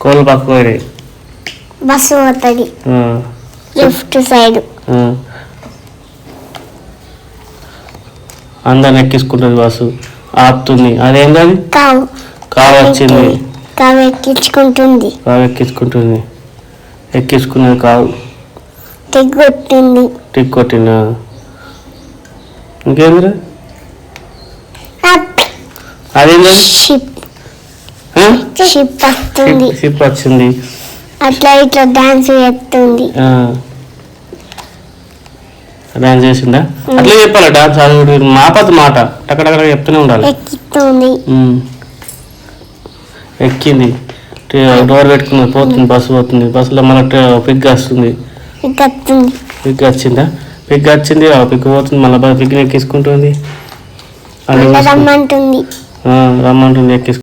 కోళ్ళు పక్క పోయి బస్సు పోతుంది లెఫ్ట్ సైడ్. అందరిని ఎక్కించుకుంటుంది బస్సు, ఆపుతుంది. అదేంటి అది? కావు. కావు వచ్చింది. కావు ఎక్కించుకుంటుంది. కావు ఎక్కించుకుంటుంది. ఎక్కించుకున్నది కావు. టిక్ కొట్టింది. టిక్ కొట్టిందా? ఇంకేందిరా? అదేంటి? షిప్. షిప్ వస్తుంది. షిప్ వచ్చింది. అట్లా ఇట్లా డాన్స్ చేస్తుంది. డాన్స్ చేసిందా? అట్లా చెప్పాలి డాన్స్. అది మాపతి మాట టక్కడక్కడ చెప్తూనే ఉండాలి. ఎక్కిస్తుంది. ఎక్కింది, డోర్ పెట్టుకున్నది, పోతుంది, బస్సు పోతుంది. బస్సులో మళ్ళీ పిగ్ వస్తుంది. పిగ్ వచ్చిందా? పిగ్ వచ్చింది, పిగ్ పోతుంది, మళ్ళీ పిగ్ని ఎక్కించుకుంటుంది. రమ్మంటుంది. రమ్మంటుంది, ఎక్కించుకుంటుంది.